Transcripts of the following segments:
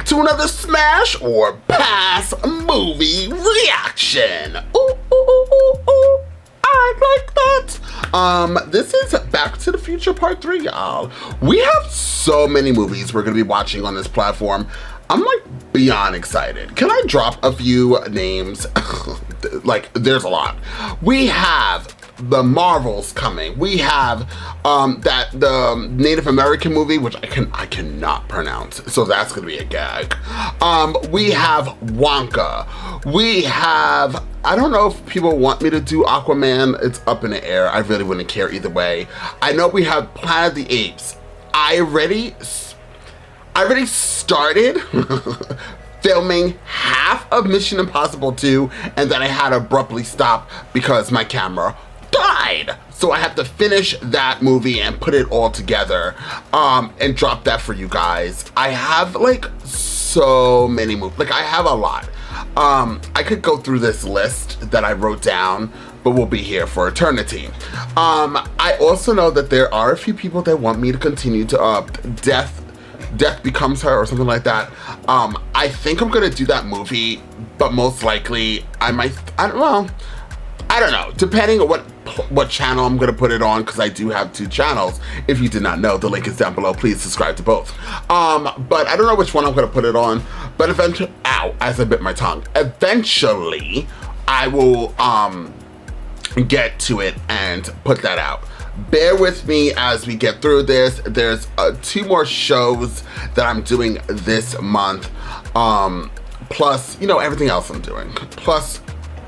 back to another smash or pass movie reaction. Ooh, ooh, ooh, ooh, ooh. I like that. This is Back to the Future Part 3, y'all. We have so many movies we're gonna be watching on this platform. I'm like beyond excited. Can I drop a few names? Like, there's a lot. We have the Marvels coming. We have the Native American movie, which I cannot pronounce, so that's gonna be a gag. We have Wonka. We have, I don't know if people want me to do Aquaman. It's up in the air. I really wouldn't care either way. I know we have Planet of the Apes. I already started filming half of Mission Impossible 2, and then I had to abruptly stop because my camera died. So I have to finish that movie and put it all together and drop that for you guys. I have like so many movies, like I have a lot. I could go through this list that I wrote down, but we'll be here for eternity. I also know that there are a few people that want me to continue to Death Becomes Her or something like that. I think I'm gonna do that movie, but most likely I don't know, depending on what channel I'm gonna put it on, because I do have 2 channels. If you did not know, the link is down below. Please subscribe to both. But I don't know which one I'm gonna put it on, but eventually, ow, as I bit my tongue. Eventually, I will get to it and put that out. Bear with me as we get through this. There's 2 more shows that I'm doing this month, plus, you know, everything else I'm doing, plus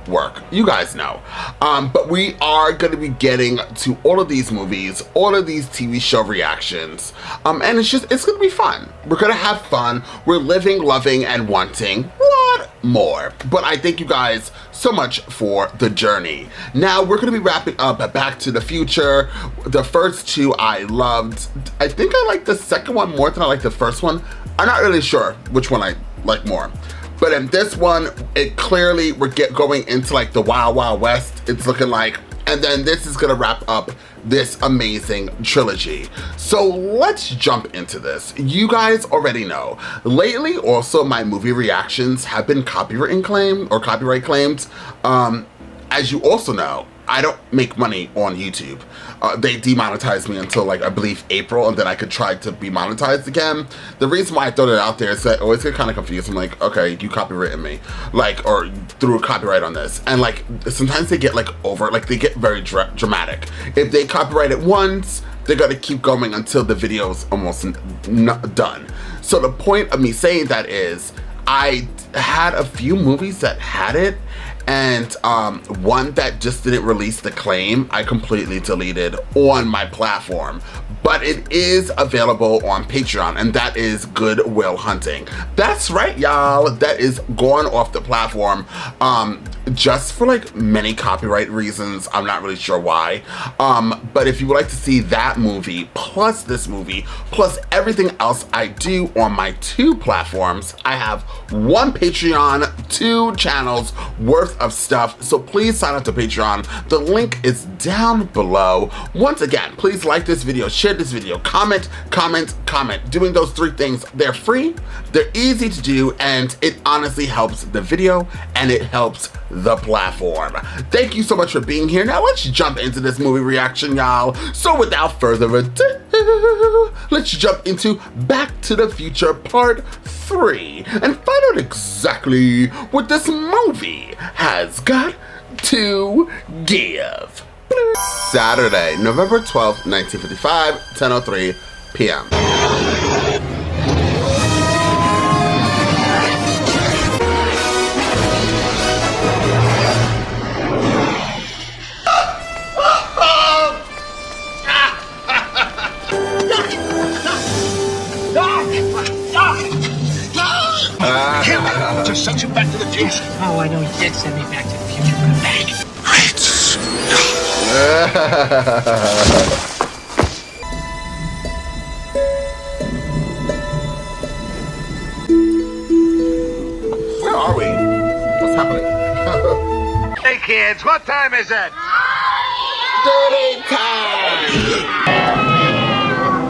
work, you guys know. But we are going to be getting to all of these movies, all of these TV show reactions, and it's going to be fun. We're going to have fun. We're living, loving, and wanting what more. But I thank you guys so much for the journey. Now we're going to be wrapping up Back to the Future. The first 2 I loved. I think I like the second one more than I like the first one. I'm not really sure which one I like more. But in this one, it clearly, we're going into like the Wild Wild West, it's looking like, and then this is gonna wrap up this amazing trilogy. So let's jump into this. You guys already know, lately also my movie reactions have been copyright claimed. As you also know, I don't make money on YouTube. They demonetized me until like, I believe April, and then I could try to be monetized again. The reason why I throw it out there is that I always get kind of confused. I'm like, okay, you copyrighted me, like, or threw a copyright on this. And like, sometimes they get like they get very dramatic. If they copyright it once, they're gonna keep going until the video's almost done. So the point of me saying that is, I had a few movies that had it, and one that just didn't release the claim, I completely deleted on my platform. But it is available on Patreon, and that is Good Will Hunting. That's right, y'all. That is gone off the platform just for like many copyright reasons. I'm not really sure why. But if you would like to see that movie, plus this movie, plus everything else I do on my 2 platforms, I have 1 Patreon, 2 channels worth of stuff. So please sign up to Patreon. The link is down below. Once again, please like this video, share this video, comment. Doing those 3 things, they're free, they're easy to do, and it honestly helps the video and it helps the platform. Thank you so much for being here. Now let's jump into this movie reaction, y'all. So without further ado, let's jump into Back to the Future Part 3 and find out exactly what this movie has got to give. Saturday, November 12th, 1955, 10:03 p.m. Just sent you back to the future. Oh, I know he did send me back to the future. Come back. Great Where are we? What's happening? Hey kids, what time is it? Duty time!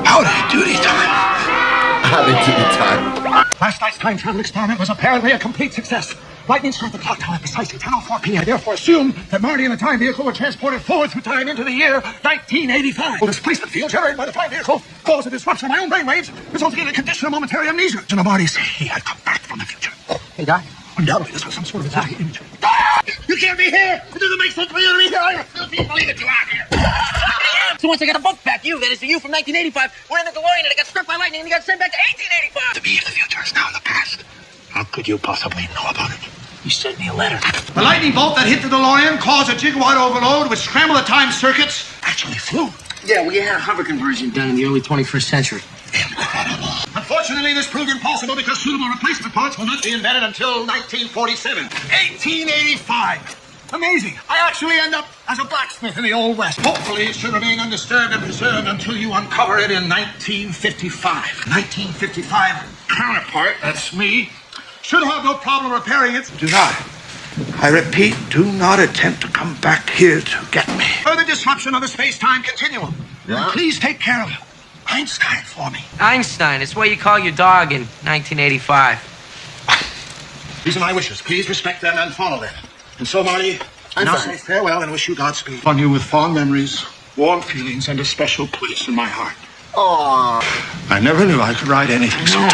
Howdy, duty time. Howdy, duty time. Last night's time travel experiment was apparently a complete success. Lightning struck the clock tower at precisely 10:04 p.m. I therefore assume that Marty and the time vehicle were transported forward through time into the year 1985. The displacement field generated by the time vehicle caused a disruption of my own brainwaves, resulting in a condition of momentary amnesia. And Marty said he had come back from the future. Hey, Doc. Undoubtedly, this was some sort of attack image. You can't be here! It doesn't make sense for you to be here! I refuse to believe that you are here! So once I got a book back, that is you from 1985, we're in the DeLorean and it got struck by lightning and you got sent back to 1885! To me, if the future is now in the past, how could you possibly know about it? You sent me a letter. The lightning bolt that hit the DeLorean caused a gigawatt overload which scrambled the time circuits. Actually flew. Yeah, we had a hover conversion done in the early 21st century. Incredible. Unfortunately, this proved impossible because suitable replacement parts will not be invented until 1947. 1885. Amazing. I actually end up as a blacksmith in the Old West. Hopefully, it should remain undisturbed and preserved until you uncover it in 1955. 1955 counterpart, that's me, should have no problem repairing it. Do not. I repeat, do not attempt to come back here to get me. Further disruption of the space-time continuum. Yeah. Please take care of Einstein for me. Einstein, it's what you call your dog in 1985. These are my wishes. Please respect them and follow them. And so, Marty, I now say farewell and wish you Godspeed. On you with fond memories, warm feelings, and a special place in my heart. Aww. I never knew I could ride anything so much.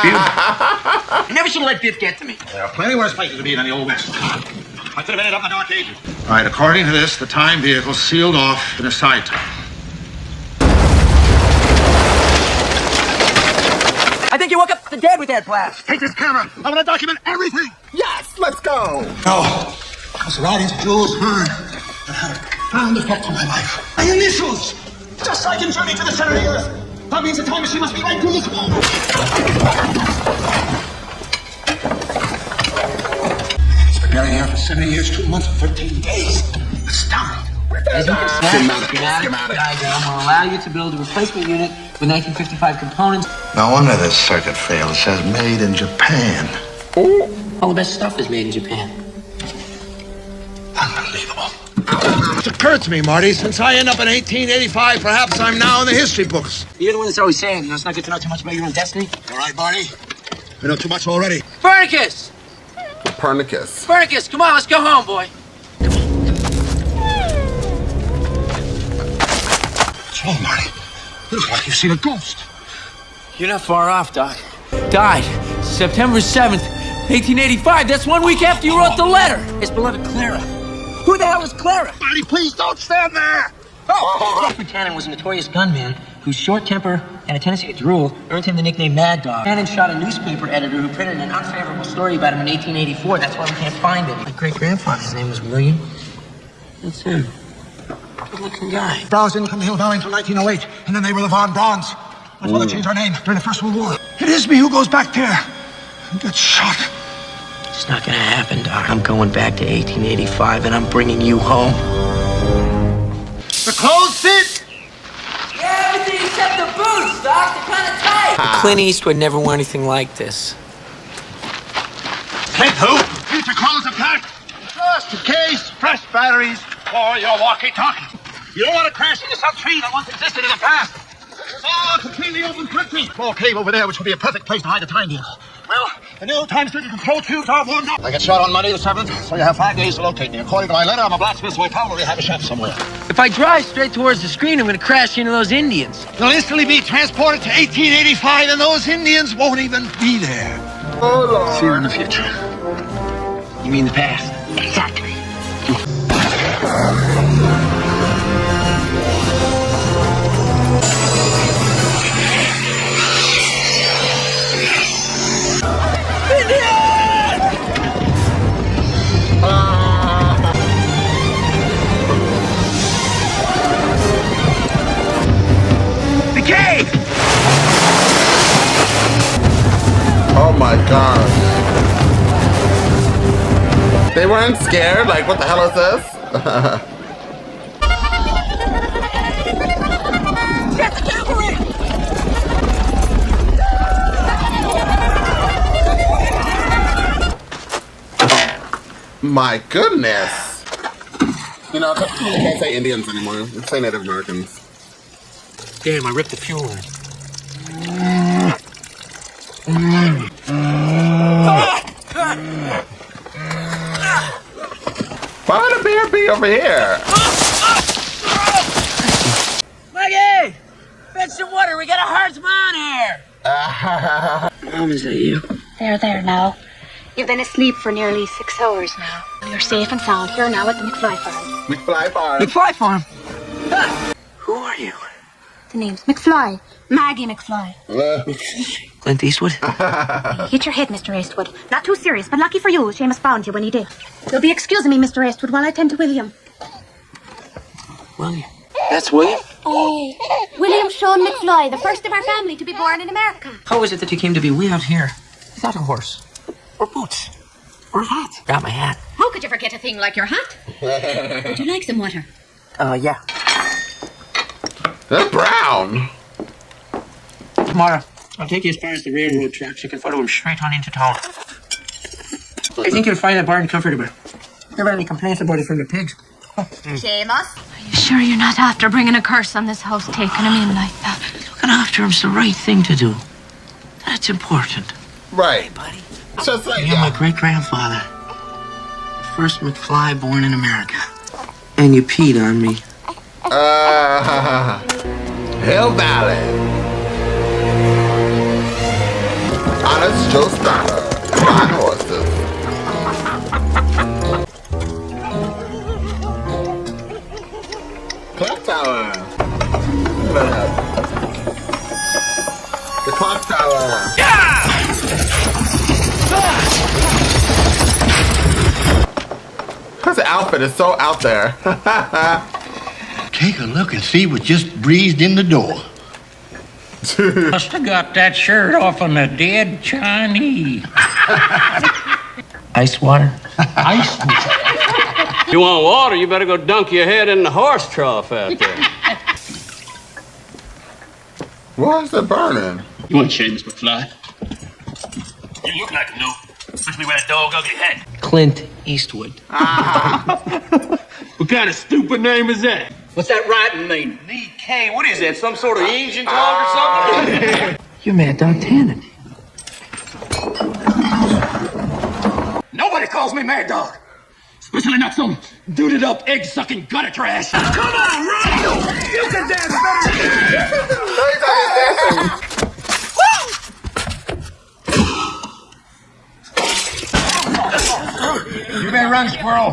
You never should have let Biff get to me. There are plenty worse places to be than the Old West. I could have ended up in the Dark Ages. All right, according to this, the time vehicle sealed off in a side tunnel. I think you woke up the dead with that blast. Take this camera. I want to document everything. Yes, let's go. No, because the writings of Jules Verne had a profound effect on my life. My initials, just like in Journey to the Center of the Earth. That means the time machine must be right through this wall. It's been buried here for 70 years, 2 months, and 13 days. Astounding. As you can see, Schematic. diagram will allow you to build a replacement unit with 1955 components. No wonder this circuit failed. It says made in Japan. All the best stuff is made in Japan. Unbelievable. It occurred to me, Marty, since I end up in 1885, perhaps I'm now in the history books. You're the one that's always saying, it's not good to know too much about your own destiny. All right, Marty. I know too much already. Copernicus! Copernicus. Copernicus, come on, let's go home, boy. So, Marty, you look like you've seen a ghost. You're not far off, Doc. Died September 7th, 1885. That's 1 week after you wrote the letter. His beloved Clara. Who the hell is Clara? Marty, please don't stand there. Jeff Buchanan was a notorious gunman whose short temper and a tendency to drool earned him the nickname Mad Dog. Buchanan shot a newspaper editor who printed an unfavorable story about him in 1884. That's why we can't find him. My great-grandfather's name was William. That's him. Good-looking guy. Browns didn't come to Hill Valley until 1908, and then they were the Von Brauns. My father changed our name during the First World War. It is me who goes back there and gets shot. It's not gonna happen, Doc. I'm going back to 1885, and I'm bringing you home. The clothes fit. Yeah, everything except the boots, Doc. They're kind of tight. Clint Eastwood never wore anything like this. Clint who? Future clothes are packed. Just in case. Fresh batteries for your walkie-talkie. You don't want to crash into some tree that once existed in the past. It's all completely open country. Small cave over there, which would be a perfect place to hide the time vehicle. Well, the new time-stricken control tubes are warmed up. I get shot on Monday the 7th, so you have 5 days to locate me. According to my letter, I'm a blacksmith, so I probably have a chef somewhere. If I drive straight towards the screen, I'm gonna crash into those Indians. You'll instantly be transported to 1885, and those Indians won't even be there. Oh, Lord. See you in the future. You mean the past? Exactly. The cave! Oh my gosh. They weren't scared? Like, what the hell is this? Get the cavalry! My goodness. You know, I can't say Indians anymore. I say Native Americans. Damn, I ripped the fuel in. over here. Maggie! Fetch some water. We got a heart's on here. Mom, is that you? There now. You've been asleep for nearly 6 hours now. You're safe and sound here now at the McFly farm. McFly farm. McFly farm. Who are you? The name's McFly. Maggie McFly. Clint Eastwood? Hit your head, Mr. Eastwood. Not too serious, but lucky for you, Seamus found you when he did. You'll be excusing me, Mr. Eastwood, while I tend to William. William. That's William? Oh, William Sean McFly, the first of our family to be born in America. How is it that you came to be way out here without a horse? Or boots? Or a hat? Got my hat. How could you forget a thing like your hat? Would you like some water? Yeah. That's brown. Tomorrow, I'll take you as far as the railroad tracks. You can follow him straight on into town. I think you'll find that barn comfortable. Never any complaints about it from the pigs. Seamus? Are you sure you're not after bringing a curse on this house, taking him in like that? Looking after him's the right thing to do. That's important. Right. Buddy. Just like You're my great-grandfather. First McFly born in America. And you peed on me. Hill Valley. Honest Joe Stoddard. Fine horses. Clock tower. The clock tower. His outfit is so out there. Take a look and see what just breezed in the door. Must have got that shirt off on the dead Chinese. Ice water? Ice. You want water, you better go dunk your head in the horse trough out there. Why is it burning? You want Seamus McFly? You look like a no, especially with a dog ugly head. Clint Eastwood. What kind of stupid name is that? What's that writing mean? K. What is that? Some sort of Asian dog or something? You're Mad Dog Tannen. Nobody calls me Mad Dog. Especially not some duded up, egg-sucking gutter trash. Come on, run! You can dance better than You may run, squirrel.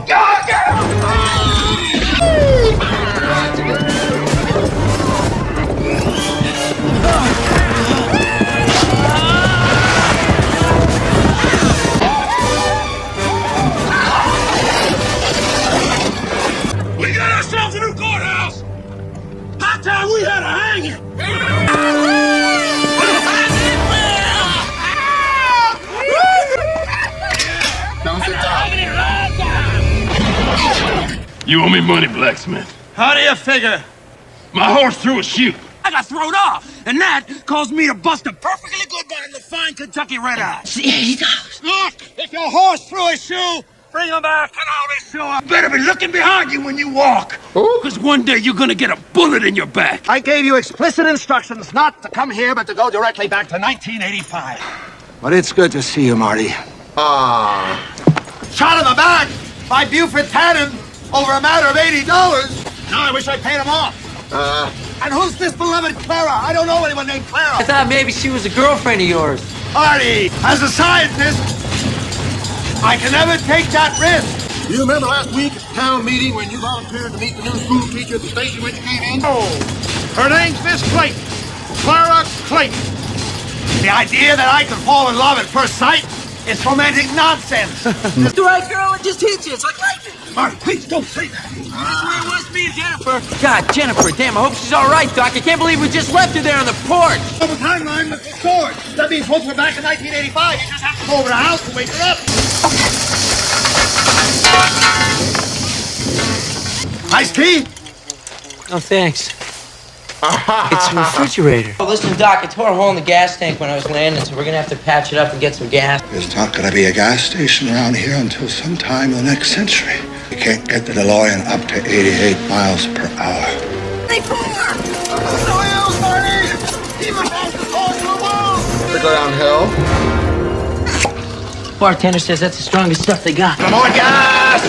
We got ourselves a new courthouse. Hot time we had a hanging. You owe me money, blacksmith. How do you figure? My horse threw a shoe. I got thrown off, and that caused me to bust a perfectly good bottle of fine Kentucky red eye. Look, if your horse threw a shoe, bring him back and I'll be sure. Better be looking behind you when you walk. Because one day you're gonna get a bullet in your back. I gave you explicit instructions not to come here, but to go directly back to 1985. But it's good to see you, Marty. Shot in the back by Buford Tannen over a matter of $80. Now I wish I paid him off. And who's this beloved Clara? I don't know anyone named Clara. I thought maybe she was a girlfriend of yours. Marty, as a scientist, I can never take that risk. You remember last week at the town meeting when you volunteered to meet the new school teacher at the station when you came in? Oh, her name's Miss Clayton. Clara Clayton. The idea that I could fall in love at first sight is fomenting nonsense. The right girl would just hit you. It's like lightning. Marty, please don't say that. That's where it was, me and Jennifer. God, Jennifer, damn, I hope she's all right, Doc. I can't believe we just left her there on the porch. The timeline was restored. That means once we're back in 1985, you just have to go over to the house and wake her up. Iced tea? No, thanks. It's a refrigerator. Oh, listen, Doc, I tore a hole in the gas tank when I was landing, so we're gonna have to patch it up and get some gas. There's not going to be a gas station around here until sometime in the next century. You can't get the DeLorean up to 88 miles per hour. They go downhill. Bartender says that's the strongest stuff they got. Come on, gas!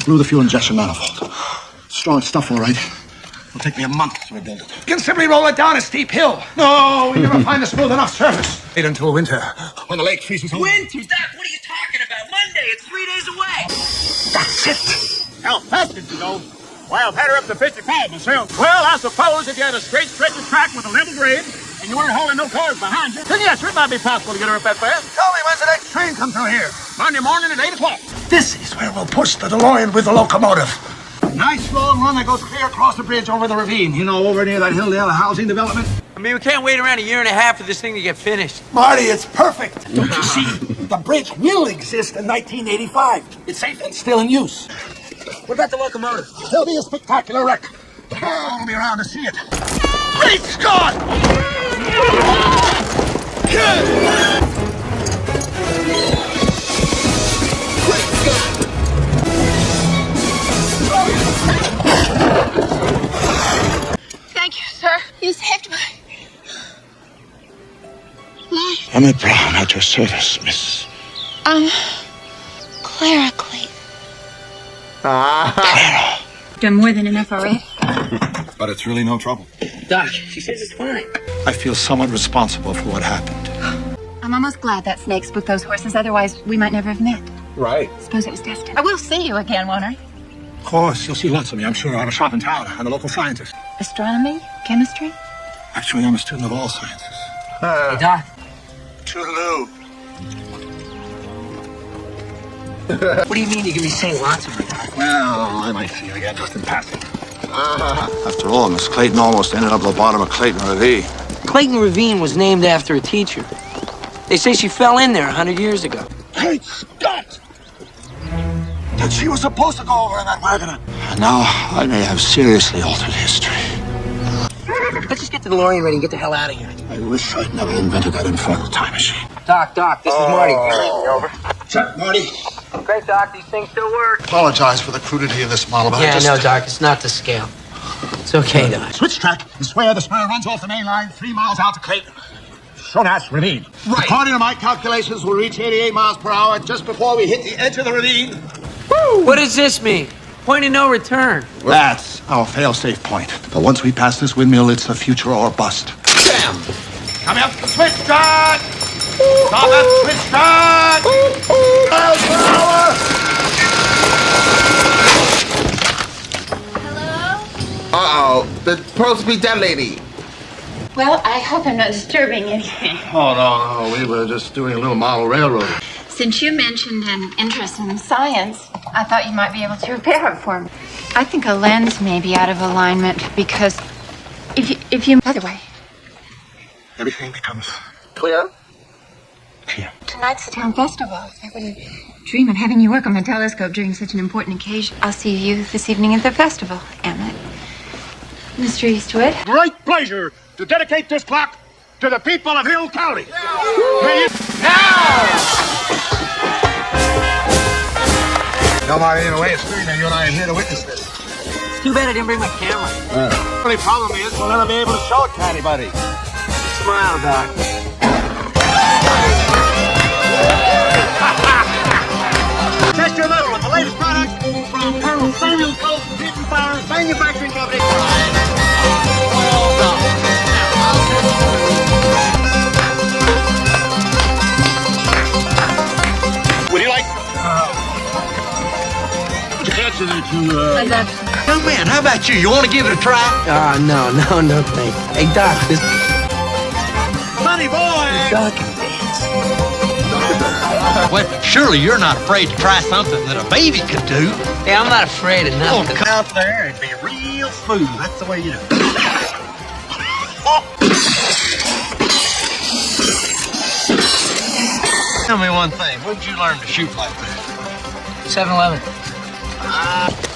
blew the fuel injection manifold. Strong stuff, all right. It'll take me a month to rebuild it. You can simply roll it down a steep hill. No, we never find a smooth enough surface. Wait until winter, when the lake freezes over. Winter? Doc, what are you talking about? Monday, it's 3 days away. That's it. How fast did you go? Why, I've had her up to 55 myself. Well, I suppose if you had a straight stretch of track with a level grade, and you weren't hauling no cars behind you, then yes, it might be possible to get her up that fast. Tell me, when's the next train come through here? Monday morning at 8 o'clock. This is where we'll push the DeLorean with the locomotive. Nice long run that goes clear across the bridge over the ravine. You know, over near that Hilldale housing development. I mean, we can't wait around a year and a half for this thing to get finished. Marty, it's perfect. Don't you see? The bridge will exist in 1985. It's safe and still in use. What about the locomotive? There'll be a spectacular wreck. The whole will be around to see it. Great Scott! Thank you, sir. You saved my life. Emmett Brown at your service, Miss. Clara Clayton. Clara. Done more than enough already. But it's really no trouble. Doc, she says it's fine. I feel somewhat responsible for what happened. I'm almost glad that snake spooked those horses, otherwise we might never have met. Right. Suppose it was destined. I will see you again, won't I? Of course, you'll see lots of me, I'm sure. I'm a shop in town. I'm a local scientist. Astronomy? Chemistry? Actually, I'm a student of all sciences. Hey, Doc. Toodaloo. What do you mean you're gonna be saying lots of it, Doc? Well, I might see you again just in passing. After all, Miss Clayton almost ended up at the bottom of Clayton Ravine. Clayton Ravine was named after a teacher. They say she fell in there 100 years ago. Great Scott! That she was supposed to go over in that wagon. And now I may have seriously altered history. Let's just get the DeLorean ready and get the hell out of here. I wish I'd never invented that infernal time machine. Doc, this is Marty. Over. Check, Marty. Great, Doc. These things still work. Apologize for the crudity of this model, but Yeah, no, Doc. It's not to scale. It's okay, Doc. Switch track and swear the spur runs off the main line 3 miles out to Clayton. So that's ravine. Right. According to my calculations, we'll reach 88 miles per hour just before we hit the edge of the ravine. Woo! What does this mean? Point of no return. That's our fail-safe point. But once we pass this windmill, it's the future or bust. Bam! Come up, switch start! Stop it, switch start! Miles per hour! Hello? Uh-oh, the supposed to be dead lady. Well, I hope I'm not disturbing anything. Oh, no, we were just doing a little model railroad. Since you mentioned an interest in science, I thought you might be able to repair it for me. I think a lens may be out of alignment because if you... By the way, Everything becomes clear. Clear. tonight's the town festival. I wouldn't dream of having you work on the telescope during such an important occasion. I'll see you this evening at the festival, Emmett. Mr. Eastwood. Great pleasure to dedicate this clock to the people of Hill County. No, Marty, in a way, it's clear that you and I are here to witness this. It's too bad I didn't bring my camera. The only problem is we'll never be able to show it to anybody. Smile, Doc. Test your metal with the latest products from Colonel Samuel Colt Pigeon Firearms Manufacturing Company. Would you like? Would you answer that you, Young man, how about you? You want to give it a try? No, thank you. Hey, Doc, this Funny boy! Doc can dance. Well, surely you're not afraid to try something that a baby could do. Hey, I'm not afraid of Oh, nothing. come out there and be real smooth. That's the way you do it. Tell me one thing. When did you learn to shoot like that? 7-Eleven.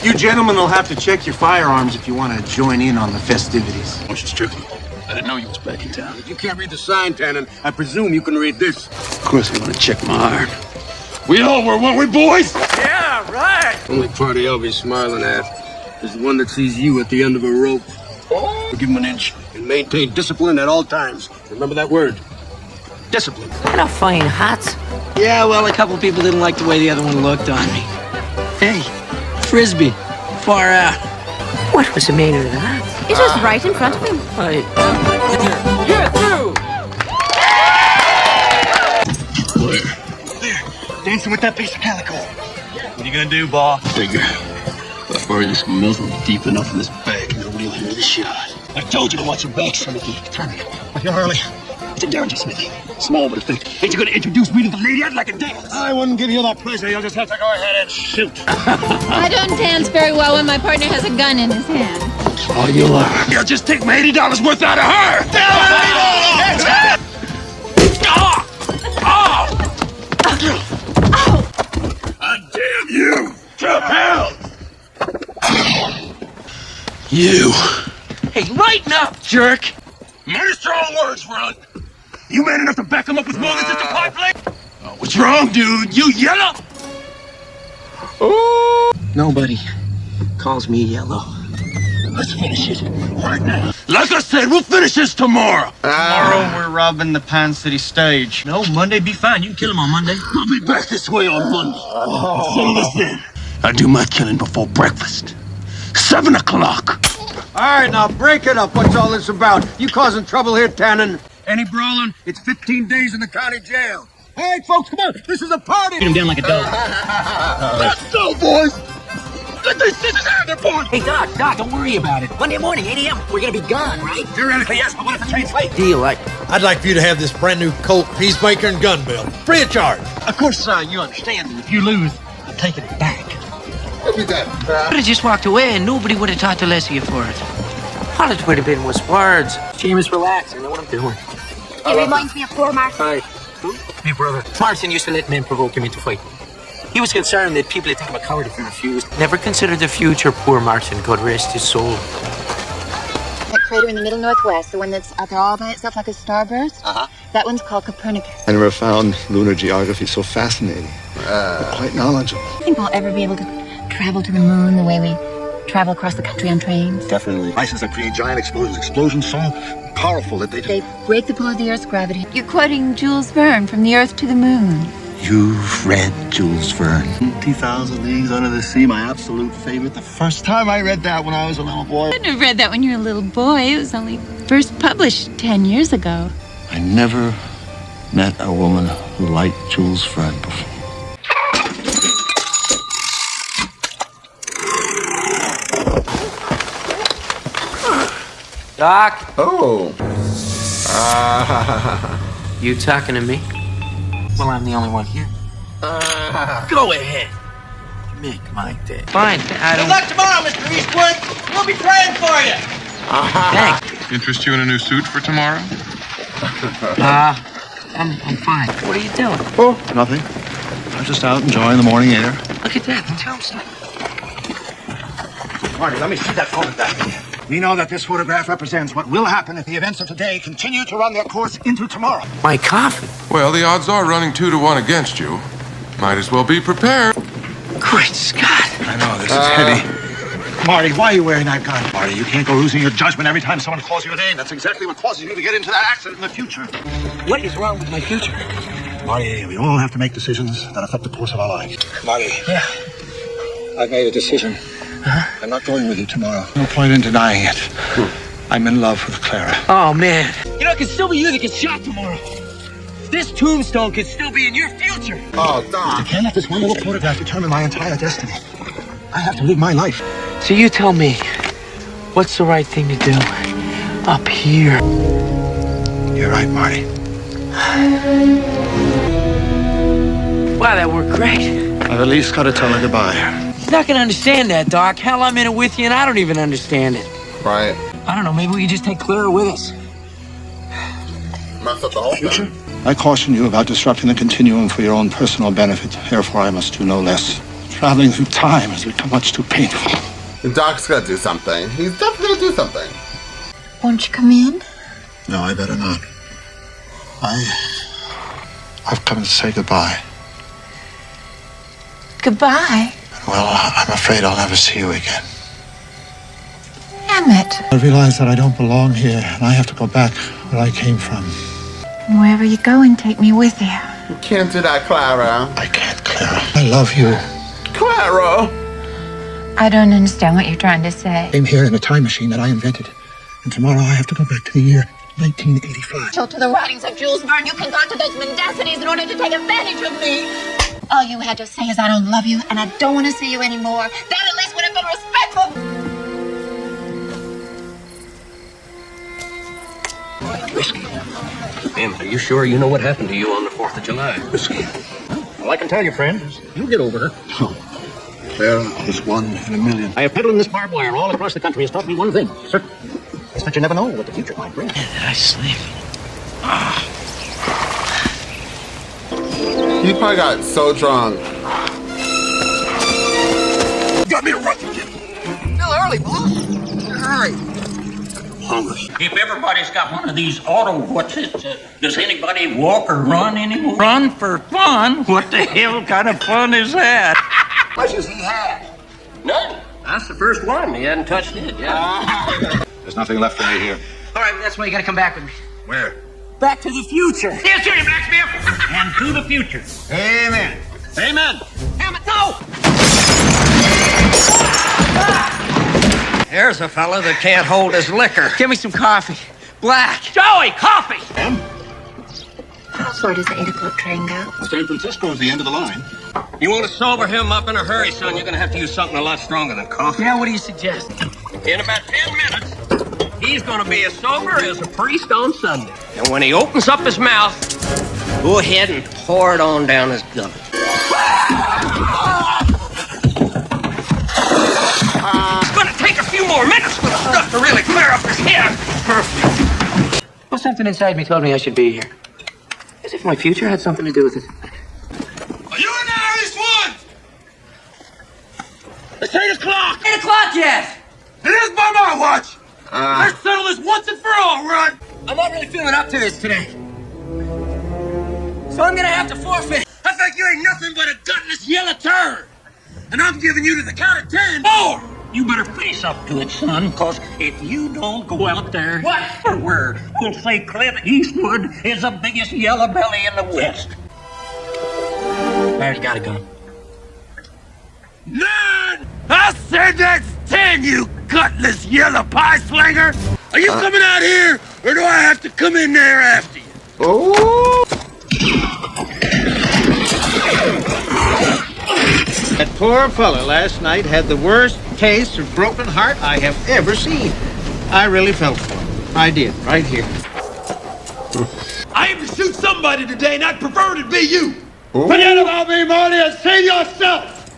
You gentlemen will have to check your firearms if you want to join in on the festivities. Which is tricky. I didn't know you was back in town. If you can't read the sign, Tannen, I presume you can read this. Of course, I'm gonna check my iron. We all were, weren't we, boys? Yeah, right. Only party I'll be smiling at is the one that sees you at the end of a rope. Give him an inch and maintain discipline at all times. Remember that word. Discipline. You're not fighting hot. Yeah, well, a couple people didn't like the way the other one looked on me. Hey, frisbee. Far out. What was the matter of that? It was right in front of him. You're through! Dancing with that piece of calico. What are you gonna do, boss? Figure. If I burn this muzzle deep enough in this bag, nobody will hear the shot. I told you to watch your back, Smithy. Try me. But you're early. It's a Derringer, Smithy. Small but effective. Ain't you gonna introduce me to the lady? I'd like a dance. I wouldn't give you that pleasure. You'll just have to go ahead and shoot. I don't dance very well when my partner has a gun in his hand. All you are. You'll just take my $80 worth out of her. Damn you! To hell! You. Hey, lighten up, jerk! Mighty strong words, Ron. You man enough to back him up with more than just a pipe play? Oh, what's wrong, dude? You yellow? Nobody calls me yellow. Let's finish it right now. Like I said, we'll finish this tomorrow. Tomorrow we're robbing the Pine City stage. No, Monday be fine. You can kill him on Monday. I'll be back this way on Monday. Say this then. I do my killing before breakfast. 7 o'clock. All right, now break it up. What's all this about? You causing trouble here, Tannen? Any brawling? It's 15 days in the county jail. All right, folks, come on. This is a party. Beat him down like a dog. Let's go, boys. Let these scissors out of their boys. Hey, Doc, don't worry about it. Monday morning, 8 a.m., we're gonna be gone, right? Theoretically, yes, but what if the train's late? Deal, like. I'd like for you to have this brand new Colt Peacemaker and gun belt, free of charge. Of course, you understand that if you lose, I'm taking it back. Look at that. Could have just walked away and nobody would have thought the less of you for it. All it would have been was words. Seamus, relax. I know what I'm doing. It reminds me of poor Martin. Hey, brother. Martin used to let men provoke him into fight. He was concerned that people would think him a coward if he refused. Never considered the future, poor Martin. God rest his soul. That crater in the middle northwest, the one that's out there all by itself like a starburst, that one's called Copernicus. I never found lunar geography so fascinating. Quite knowledgeable. I think we'll ever be able to travel to the moon the way we travel across the country on trains. Definitely. Devices that create giant explosions so powerful that They break the pull of the Earth's gravity. You're quoting Jules Verne, From the Earth to the Moon. You've read Jules Verne. 20,000 Leagues Under the Sea, my absolute favorite. The first time I read that when I was a little boy. I couldn't have read that when you were a little boy. It was only first published 10 years ago. I never met a woman who liked Jules Verne before. Doc, Oh. You talking to me? Well, I'm the only one here. Go ahead. Make my day. Fine, I don't... Good luck tomorrow, Mr. Eastwood. We'll be praying for you. Thanks. Interest you in a new suit for tomorrow? I'm fine. What are you doing? Oh, nothing. I'm just out enjoying the morning air. Look at that, the tombstone. Marty, let me see that photograph again. We know that this photograph represents what will happen if the events of today continue to run their course into tomorrow. My coffin. Well, the odds are running 2-1 against you. Might as well be prepared. Great Scott. I know, this is heavy. Marty, why are you wearing that gun? Marty, you can't go losing your judgment every time someone calls you a name. That's exactly what causes you to get into that accident in the future. What is wrong with my future? Marty, we all have to make decisions that affect the course of our lives. Marty. Yeah. I've made a decision. I'm not going with you tomorrow. No point in denying it. I'm in love with Clara. Oh, man. You know, it could still be you that gets shot tomorrow. This tombstone could still be in your future. Oh, Doc. I can't let this one little photograph determine my entire destiny. I have to live my life. So you tell me, what's the right thing to do up here? You're right, Marty. Wow, that worked great. I've at least got to tell her goodbye. You're not gonna understand that, Doc. Hell, I'm in it with you, and I don't even understand it. Right. I don't know, maybe we could just take Clara with us. Mess up the whole Future? I caution you about disrupting the continuum for your own personal benefit. Therefore, I must do no less. Traveling through time has become much too painful. The Doc's gonna do something. He's definitely gonna do something. Won't you come in? No, I better not. I've come to say goodbye. Goodbye, Well, I'm afraid I'll never see you again. Emmett. I realize that I don't belong here, and I have to go back where I came from. Wherever you go, and take me with you. You can't do that, Clara. I can't, Clara. I love you. Clara! I don't understand what you're trying to say. I'm here in a time machine that I invented. And tomorrow I have to go back to the year 1985. To the writings of Jules Verne, you can go to those mendacities in order to take advantage of me. All you had to say is I don't love you and I don't want to see you anymore. That at least would have been respectful. Whiskey. Em, are you sure you know what happened to you on the 4th of July? Whiskey. Well, I can tell you, friend, you'll get over her. Oh, there is one in a million. I have peddled in this barbed wire all across the country has taught me one thing, sir. It's that you never know what the future might bring. Did I sleep? He probably got so drunk. Got me to rush again. Still early, boss. Hurry. Hungry. If everybody's got one of these auto does anybody walk or run anymore? Run for fun? What the hell kind of fun is that? What does he have? None. That's the first one. He hadn't touched it yet. There's nothing left for me here. All right, that's why you gotta come back with me. Where? Back to the future. Yes, sir, you blacksmith. And to the future. Amen. Amen. Emmett, no! There's a fella that can't hold his liquor. Give me some coffee. Black. Joey, coffee! How far does the 8 o'clock train go? San Francisco is the end of the line. You want to sober him up in a hurry, son, you're going to have to use something a lot stronger than coffee. Yeah, what do you suggest? In about 10 minutes, he's going to be as sober as a priest on Sunday. And when he opens up his mouth, go ahead and pour it on down his gullet. It's going to take a few more minutes for the stuff to really clear up his head. Perfect. Well, something inside me told me I should be here. As if my future had something to do with it. Are you in there, this one? It's 8 o'clock. 8 o'clock yet? It is by my watch. Let's settle this once and for all, right? I'm not really feeling up to this today. So I'm gonna have to forfeit. I think you ain't nothing but a gutless yellow turd. And I'm giving you to the count of 10 more. You better face up to it, son, because if you don't go out there, what word will say Clint Eastwood is the biggest yellow belly in the West? Barry's got a gun. 9! I said that's 10, you gutless yellow pie slinger. Are you coming out here, or do I have to come in there after you? Oh! That poor fella last night had the worst case of broken heart I have ever seen. I really felt for him. I did, right here. I aim to shoot somebody today, and I'd prefer it to be you. Forget about me, Marty, and see yourself.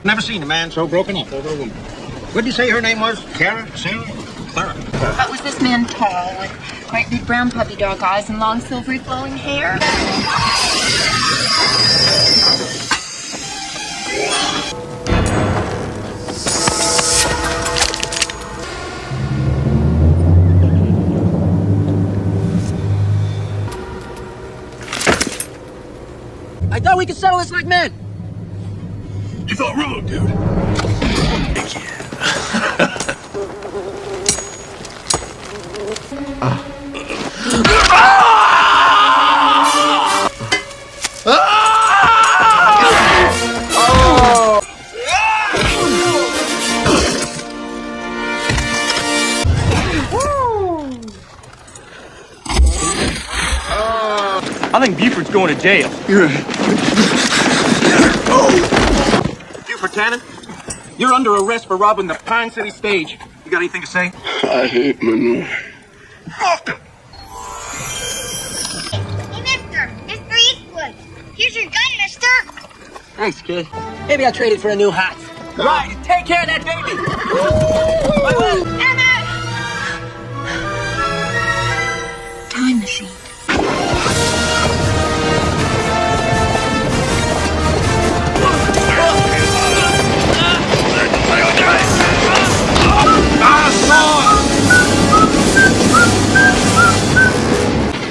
Never seen a man so broken up over a woman. What did you say her name was? Kara? Sarah? Clara? But was this man tall with great big brown puppy dog eyes and long silvery flowing hair? I thought we could settle this like men. You thought wrong, dude. I think Buford's going to jail. Buford Cannon, you're under arrest for robbing the Pine City stage. You got anything to say? I hate manure. Fuck him! Hey, mister. Mr. Eastwood. Here's your gun, mister. Thanks, kid. Maybe I'll trade it for a new hat. Right, take care of that baby. Emmett! Time machine.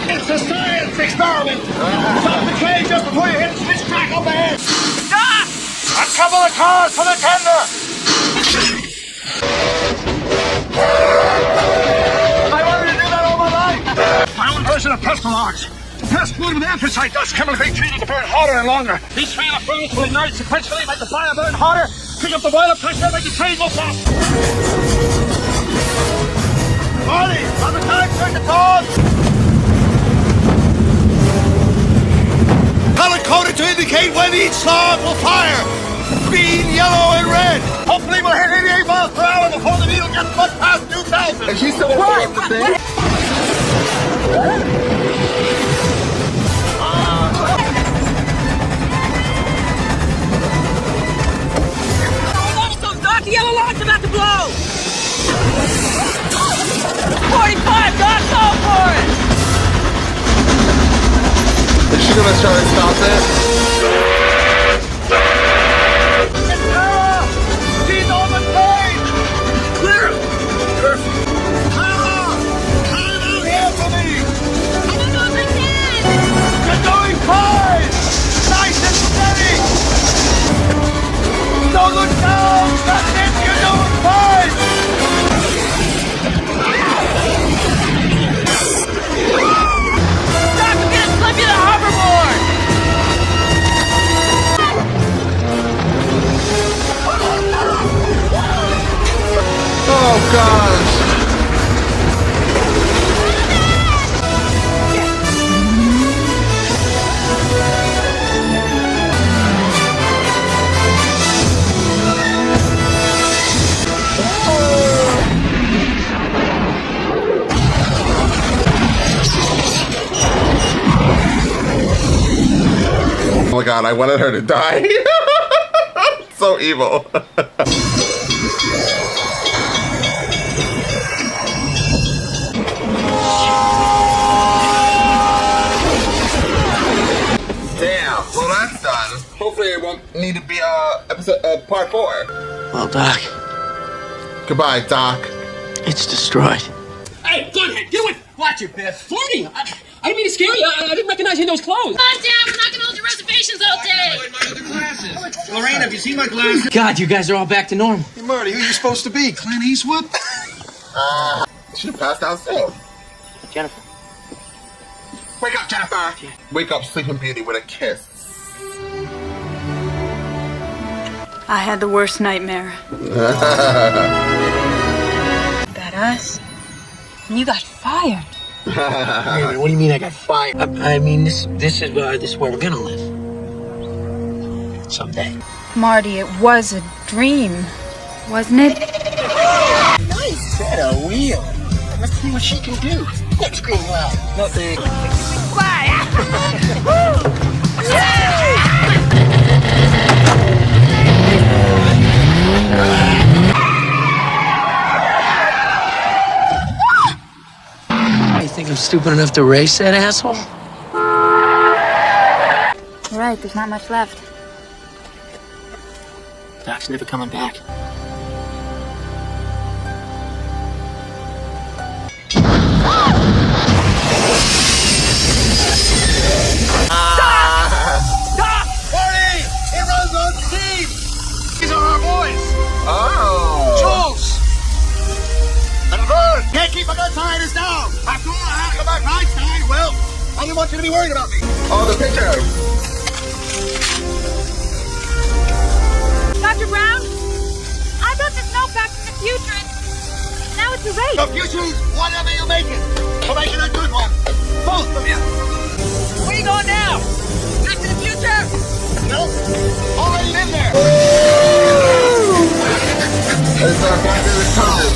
It's a science experiment. Stop the train just before you hit the switch track overhead. Stop! A couple of cars for the tender. I wanted to do that all my life. My own version of pestilence. Pest fluid with anthracite dust chemically treated to burn hotter and longer. These three furnaces will ignite sequentially, make the fire burn hotter, Pick up the boiler pressure, make the train go fast. Marty, on the time, turn the cause. Color-coded to indicate when each song will fire. Green, yellow, and red. Hopefully we'll hit 88 miles per hour before the needle gets much past 2,000. And she's still right. The thing. The yellow light's about to blow! 45, Doc, go for it! Is she gonna try to stop it? She's on the train! Clear! Perfect. Time out here for me! I don't know if I can. You're doing fine! Nice and steady! Don't look down! That's it! You're doing fine! Doc, I'm gonna slip you the hoverboard! Oh gosh! Oh my god, I wanted her to die. So evil. Damn, well that's done. Hopefully it won't need to be part 4. Well, Doc, Goodbye, Doc. it's destroyed. Hey, Gunhead, get away! Watch it, Biff. Funny. I didn't mean to scare you. I didn't recognize you in those clothes. Come on, Dad, we're not gonna hold your reservations all day. Lorraine, have you seen my glasses? God, you guys are all back to normal. Hey, Marty, who are you supposed to be? Clint Eastwood? She passed out still. Jennifer. Wake up, Jennifer. Wake up, Sleeping Beauty, with a kiss. I had the worst nightmare. About us? You got fired. Wait, what do you mean I got fired? I mean, this is where we're gonna live. Someday. Marty, it was a dream, wasn't it? Nice set of wheel. Let's see what she can do. Let's scream loud. Nothing. You think I'm stupid enough to race that asshole? You're right, there's not much left. Doc's never coming back. Doc! Marty! It runs on steam! These are our boys! Oh! Jules! And Vern! Can't keep a gun behind us now! After all, I have to come back Einstein. Well, I didn't want you to be worried about me. Oh, the picture! Dr. Brown? I got this note back from the future and now it's erased. The future is whatever you make it. So make it a good one. Both of you. Where are you going now? Back to the future? Nope. Already been there. It's back to the time.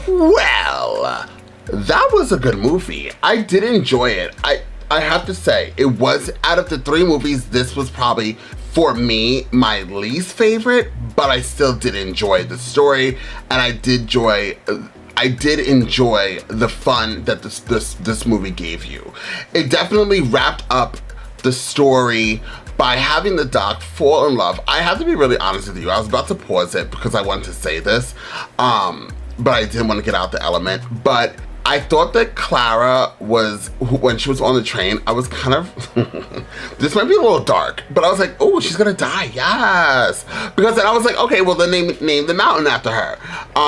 Well, that was a good movie. I did enjoy it. I have to say, it was, out of the 3 movies, this was probably, for me, my least favorite, but I still did enjoy the story, and I did enjoy the fun that this movie gave you. It definitely wrapped up the story by having the doc fall in love. I have to be really honest with you. I was about to pause it because I wanted to say this, but I didn't want to get out the element. But I thought that Clara was, when she was on the train, I was kind of, this might be a little dark, but I was like, oh, she's gonna die, yes. Because then I was like, okay, well then they named the mountain after her,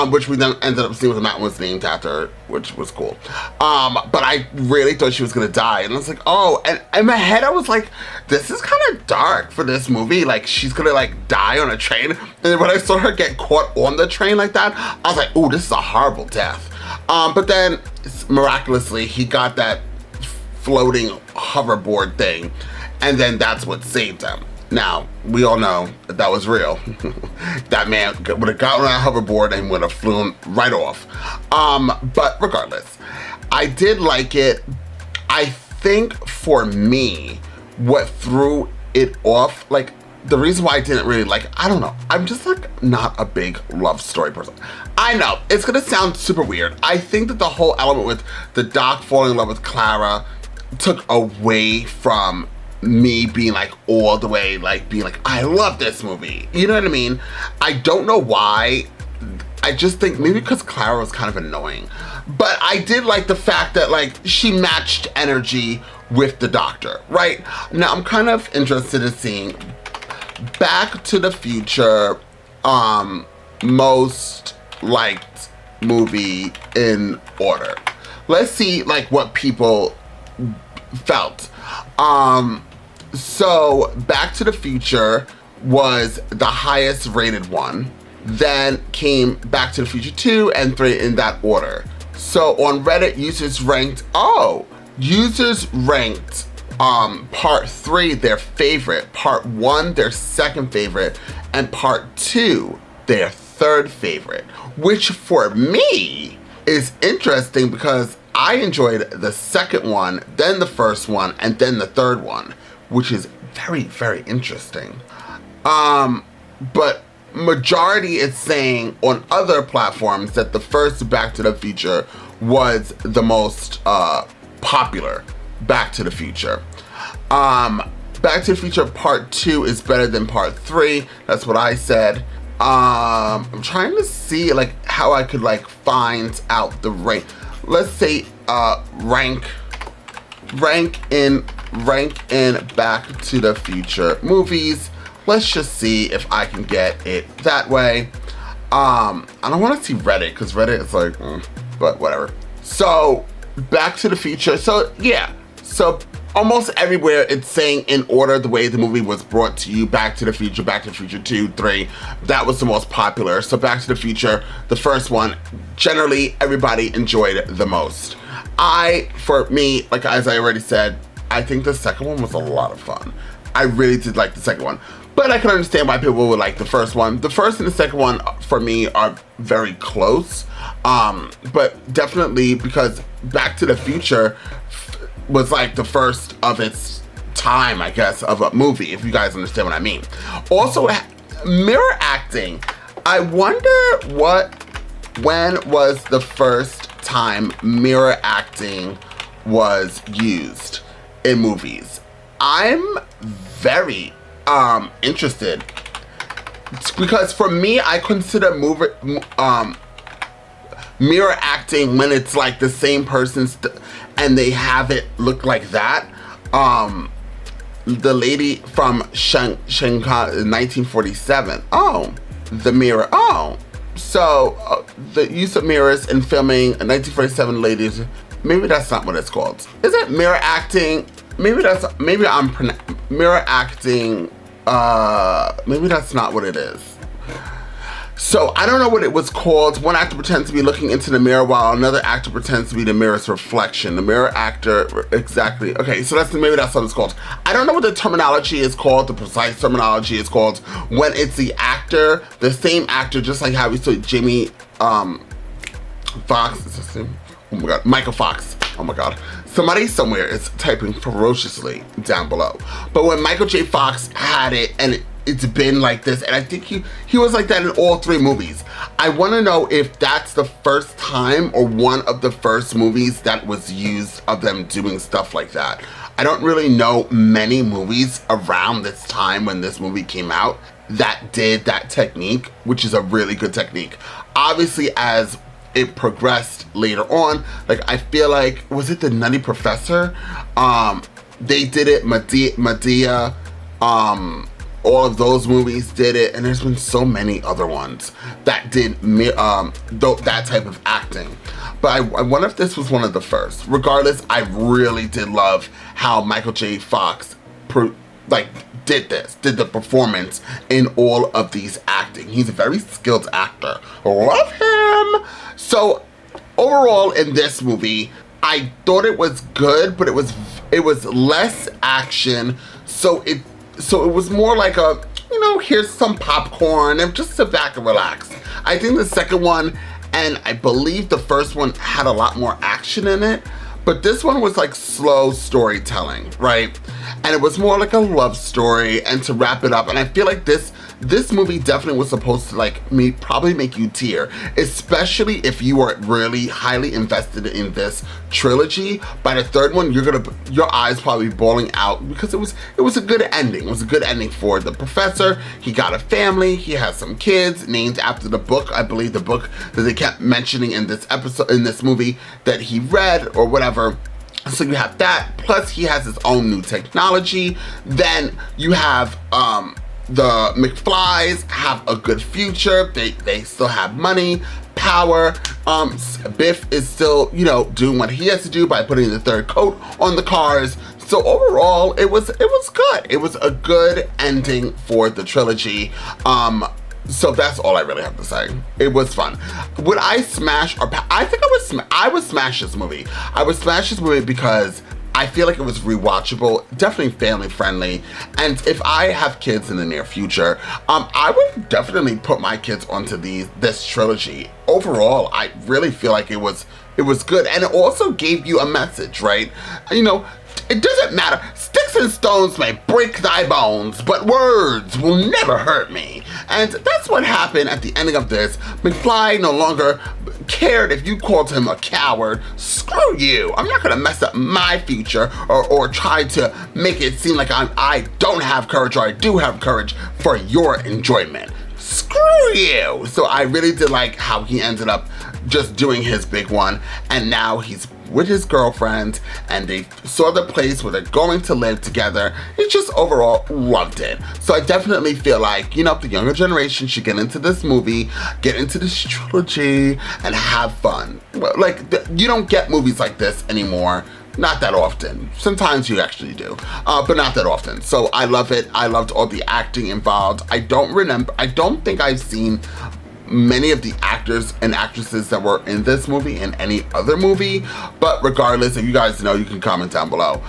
which we then ended up seeing the mountain was named after her, which was cool. But I really thought she was gonna die, and I was like, oh, and in my head I was like, this is kind of dark for this movie, like she's gonna like die on a train. And then when I saw her get caught on the train like that, I was like, oh, this is a horrible death. But then miraculously he got that floating hoverboard thing, and then that's what saved him. Now we all know that was real. That man would have gotten on a hoverboard and would have flown right off. But regardless, I did like it. I think for me, what threw it off, like the reason why I didn't really like, I don't know, I'm just like not a big love story person. I know, it's gonna sound super weird. I think that the whole element with the Doc falling in love with Clara took away from me being like all the way, like being like, I love this movie. You know what I mean? I don't know why. I just think maybe because Clara was kind of annoying. But I did like the fact that like she matched energy with the Doctor, right? Now I'm kind of interested in seeing Back to the Future, most liked movie in order. Let's see like what people felt. So Back to the Future was the highest rated one. Then came Back to the Future 2 and 3 in that order. So on Reddit, users ranked part 3 their favorite, part 1 their second favorite, and part 2 their third favorite, which for me is interesting because I enjoyed the second one, then the first one, and then the third one, which is very, very interesting. But majority is saying on other platforms that the first Back to the Future was the most popular Back to the Future. Back to the Future Part 2 is better than Part 3. That's what I said. I'm trying to see like how I could like find out the rank. Let's say rank in Back to the Future movies. Let's just see if I can get it that way. I don't want to see Reddit because Reddit is like, but whatever. So Back to the Future. So yeah. So almost everywhere it's saying in order the way the movie was brought to you. Back to the Future 2, 3. That was the most popular. So Back to the Future, the first one, generally everybody enjoyed the most. For me, like as I already said, I think the second one was a lot of fun. I really did like the second one. But I can understand why people would like the first one. The first and the second one, for me, are very close. But definitely because Back to the Future was like the first of its time, I guess, of a movie, if you guys understand what I mean. Also, mirror acting. I wonder when was the first time mirror acting was used in movies. I'm very interested because for me, I consider mirror acting when it's like the same person's and they have it look like that. The lady from Shanghai in 1947. Oh, the mirror. Oh, so the use of mirrors in filming 1947 ladies. Maybe that's not what it's called. Is it mirror acting? Maybe I'm mirror acting. Maybe that's not what it is. So I don't know what it was called. One actor pretends to be looking into the mirror while another actor pretends to be the mirror's reflection. The mirror actor, exactly. Okay, so maybe that's what it's called. I don't know what the terminology is called, the precise terminology is called, when it's the actor, the same actor, just like how we saw Jamie Foxx, is his name? Oh my God, Michael Fox. Oh my God. Somebody somewhere is typing ferociously down below. But when Michael J. Fox had it, and it's been like this, and I think he was like that in all 3 movies. I want to know if that's the first time or one of the first movies that was used of them doing stuff like that. I don't really know many movies around this time when this movie came out that did that technique, which is a really good technique. Obviously, as it progressed later on. Like, I feel like, was it The Nutty Professor? They did it, Medea, all of those movies did it, and there's been so many other ones that did that type of acting. But I wonder if this was one of the first. Regardless, I really did love how Michael J. Fox did the performance in all of these acting. He's a very skilled actor. Love him! So overall in this movie, I thought it was good, but it was less action. So it was more like a, here's some popcorn and just sit back and relax. I think the second one, and I believe the first one, had a lot more action in it, but this one was like slow storytelling, right? And it was more like a love story, and to wrap it up, and I feel like this movie definitely was supposed to probably make you tear, especially if you are really highly invested in this trilogy. By the third one, your eyes probably bawling out, because it was a good ending. It was a good ending for the professor. He got a family, he has some kids named after the book, I believe the book that they kept mentioning in this movie that he read or whatever. So you have that, plus he has his own new technology. Then you have the McFlys have a good future. They still have money, power. Biff is still, doing what he has to do by putting the third coat on the cars. So overall, it was good. It was a good ending for the trilogy. So that's all I really have to say. It was fun. Would I smash I think I would smash this movie. I would smash this movie because I feel like it was rewatchable, definitely family friendly. And if I have kids in the near future, I would definitely put my kids onto this trilogy. Overall, I really feel like it was good. And it also gave you a message, right? It doesn't matter. Sticks and stones may break thy bones, but words will never hurt me. And that's what happened at the ending of this. McFly no longer cared if you called him a coward. Screw you. I'm not gonna mess up my future or try to make it seem like I don't have courage, or I do have courage for your enjoyment. Screw you. So I really did like how he ended up just doing his big one, and now he's with his girlfriend, and they saw the place where they're going to live together. He just overall loved it. So I definitely feel like, the younger generation should get into this movie, get into this trilogy, and have fun. You don't get movies like this anymore. Not that often. Sometimes you actually do, but not that often. So I love it. I loved all the acting involved. I don't think I've seen many of the actors and actresses that were in this movie in any other movie, but regardless, if you guys know, you can comment down below.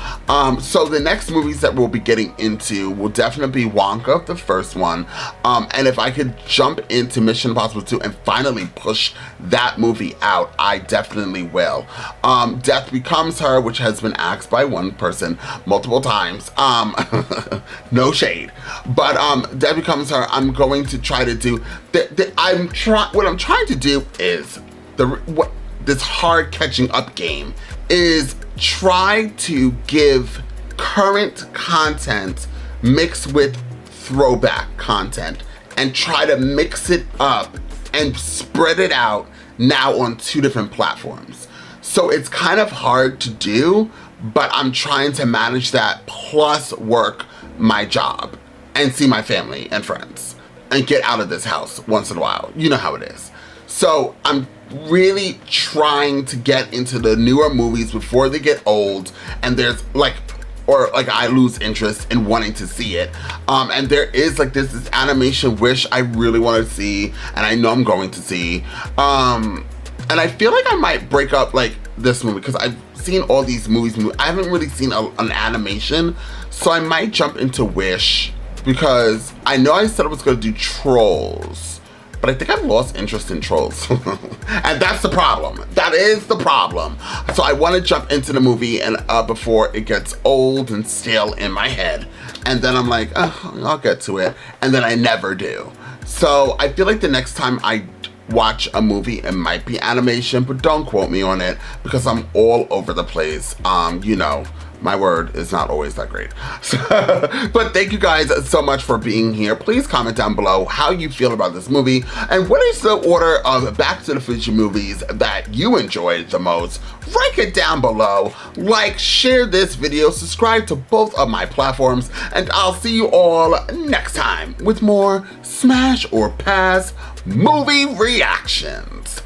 So the next movies that we'll be getting into will definitely be Wonka, the first one, and if I could jump into Mission Impossible 2 and finally push that movie out, I definitely will. Death Becomes Her, which has been asked by one person multiple times, no shade, but Death Becomes Her, I'm going to try to do what I'm trying to do is this hard catching up game is try to give current content mixed with throwback content and try to mix it up and spread it out now on 2 different platforms. So it's kind of hard to do, but I'm trying to manage that plus work my job and see my family and friends and get out of this house once in a while. You know how it is. So I'm really trying to get into the newer movies before they get old and I lose interest in wanting to see it. And there is this animation Wish I really want to see, and I know I'm going to see. And I feel like I might break up this movie because I've seen all these movies. I haven't really seen an animation, so I might jump into Wish, because I know I said I was going to do Trolls, but I think I've lost interest in Trolls. And that's the problem. That is the problem. So I want to jump into the movie and before it gets old and stale in my head. And then I'm like, I'll get to it. And then I never do. So I feel like the next time I watch a movie, it might be animation, but don't quote me on it because I'm all over the place. my word is not always that great. But thank you guys so much for being here. Please comment down below how you feel about this movie and what is the order of Back to the Future movies that you enjoyed the most. Write it down below, like, share this video, subscribe to both of my platforms, and I'll see you all next time with more Smash or Pass movie reactions.